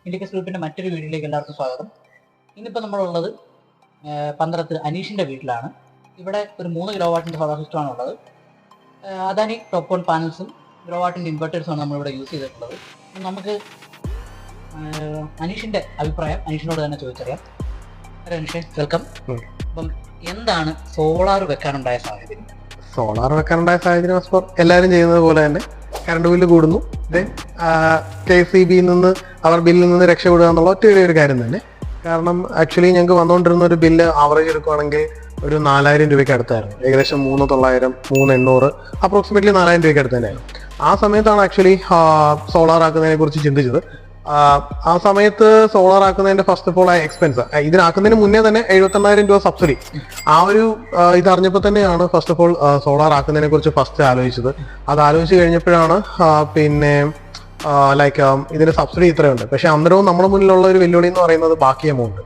Indicus ഗ്രൂപ്പിന്റെ മറ്റൊരു വീഡിയോയിലേക്ക് എല്ലാവർക്കും സ്വാഗതം. ഇന്നിപ്പോൾ നമ്മളുള്ളത് പന്തളത്ത് അനീഷിന്റെ വീട്ടിലാണ്. ഇവിടെ ഒരു 3 കിലോ വാട്ടിന്റെ സോളാർ സിസ്റ്റമാണ് ഉള്ളത്. അദാനി ടോപ്പ് ഓൺ പാനൽസും കിലോ വാട്ടിന്റെ ഇൻവെർട്ടേഴ്സുമാണ് നമ്മളിവിടെ യൂസ് ചെയ്തിട്ടുള്ളത്. നമുക്ക് അനീഷിന്റെ അഭിപ്രായം അനീഷിനോട് തന്നെ ചോദിച്ചറിയാം. അനീഷേ, വെൽക്കം. അപ്പം എന്താണ് സോളാർ വെക്കാനുണ്ടായ സാഹചര്യം? സോളാർ വെക്കാനുണ്ടായ സാഹചര്യം എല്ലാവരും ചെയ്യുന്നത് പോലെ തന്നെ കറണ്ട് ബില്ല് കൂടുന്നു. KCB നിന്ന് അവർ ബില്ലിൽ നിന്ന് രക്ഷപ്പെടുക എന്നുള്ള ഒരു കാര്യം തന്നെ. കാരണം ആക്ച്വലി ഞങ്ങൾക്ക് വന്നുകൊണ്ടിരുന്ന ഒരു ബില്ല് ആവറേജ് എടുക്കുകയാണെങ്കിൽ ഒരു 4000 രൂപയ്ക്ക് അടുത്തായിരുന്നു. ഏകദേശം 3900, 3800, അപ്രോക്സിമേറ്റ്ലി 4000 രൂപയ്ക്ക് അടുത്ത് തന്നെയായിരുന്നു. ആ സമയത്താണ് ആക്ച്വലി സോളാർ ആക്കുന്നതിനെ കുറിച്ച് ചിന്തിച്ചത്. ആ സമയത്ത് സോളാർ ആക്കുന്നതിന്റെ ഫസ്റ്റ് ഓഫ് ഓൾ ആ എക്സ്പെൻസ്, ഇതിനാക്കുന്നതിന് മുന്നേ തന്നെ 78000 രൂപ സബ്സിഡി, ആ ഒരു ഇതറിഞ്ഞപ്പോൾ തന്നെയാണ് ഫസ്റ്റ് ഓഫ് ഓൾ സോളാർ ആക്കുന്നതിനെ കുറിച്ച് ഫസ്റ്റ് ആലോചിച്ചത്. അത് ആലോചിച്ച് കഴിഞ്ഞപ്പോഴാണ് പിന്നെ ലൈക്ക് ഇതിന് സബ്സിഡി ഇത്രയുണ്ട്. പക്ഷെ അന്നേരവും നമ്മുടെ മുന്നിലുള്ള ഒരു വെല്ലുവിളി എന്ന് പറയുന്നത് ബാക്കി എമൗണ്ട്,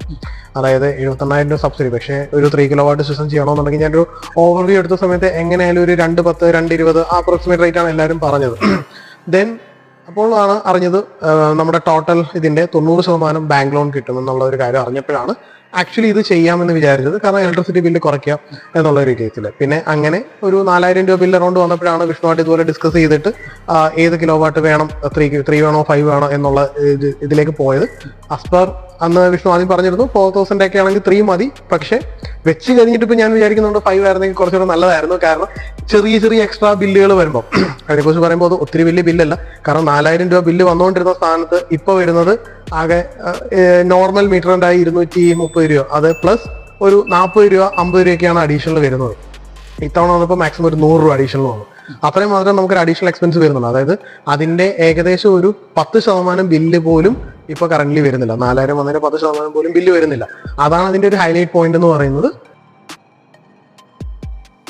അതായത് 78000 രൂപ സബ്സിഡി. പക്ഷേ ഒരു 3 കിലോ വാട്ട് സിസ്റ്റം ചെയ്യണമെന്നുണ്ടെങ്കിൽ ഞാനൊരു ഓവർവ്യൂ എടുത്ത സമയത്ത് എങ്ങനെയായാലും ഒരു 210, 220 ആ അപ്രോക്സിമേറ്റ് റേറ്റ് ആണ് എല്ലാവരും പറഞ്ഞത്. ദെൻ അപ്പോഴാണ് അറിഞ്ഞത് നമ്മുടെ ടോട്ടൽ ഇതിന്റെ 90% ബാങ്ക് ലോൺ കിട്ടുമെന്നുള്ള ഒരു കാര്യം അറിഞ്ഞപ്പോഴാണ് ആക്ച്വലി ഇത് ചെയ്യാമെന്ന് വിചാരിച്ചത്. കാരണം ഇലക്ട്രിസിറ്റി ബില്ല് കുറയ്ക്കാം എന്നുള്ള ഒരു കേസിൽ. പിന്നെ അങ്ങനെ ഒരു 4000 രൂപ ബില്ല് അറൗണ്ട് വന്നപ്പോഴാണ് വിഷ്ണുവായിട്ട് ഇതുപോലെ ഡിസ്കസ് ചെയ്തിട്ട് ഏത് കിലോ വാട്ട് വേണം, 3 വേണോ 5 വേണോ എന്നുള്ള ഇതിലേക്ക് പോയത്. അസ്പർ അന്ന് വിഷ്ണു ആദ്യം പറഞ്ഞിരുന്നു 4000 ഒക്കെ ആണെങ്കിൽ 3 മതി. പക്ഷെ വെച്ച് കഴിഞ്ഞിട്ട് ഇപ്പൊ ഞാൻ വിചാരിക്കുന്നുണ്ട് 5 ആയിരുന്നെങ്കിൽ കുറച്ചുകൂടെ നല്ലതായിരുന്നു. കാരണം ചെറിയ ചെറിയ എക്സ്ട്രാ ബില്ലുകൾ വരുമ്പോൾ, അതിനെക്കുറിച്ച് പറയുമ്പോൾ അത് ഒത്തിരി വലിയ ബില്ലല്ല. കാരണം 4000 രൂപ ബില്ല് വന്നുകൊണ്ടിരുന്ന സ്ഥാനത്ത് ഇപ്പൊ വരുന്നത് ആകെ നോർമൽ മീറ്ററിൻ്റെതായി 230 രൂപ, അത് പ്ലസ് ഒരു 40 രൂപ 50 രൂപയൊക്കെയാണ് അഡീഷണൽ വരുന്നത്. ഇത്തവണ വന്നപ്പോൾ മാക്സിമം ഒരു 100 രൂപ അഡീഷണൽ വന്നു. അത്രയും മാത്രം നമുക്കൊരു അഡീഷണൽ എക്സ്പെൻസ് വരുന്നുള്ളൂ. അതായത് അതിന്റെ ഏകദേശം ഒരു 10% ബില്ല് പോലും ഇപ്പൊ കറന്റ്ലി വരുന്നില്ല. 4000 വന്നതിന് 10% പോലും ബില്ല് വരുന്നില്ല. അതാണ് അതിന്റെ ഒരു ഹൈലൈറ്റ് പോയിന്റ് എന്ന് പറയുന്നത്.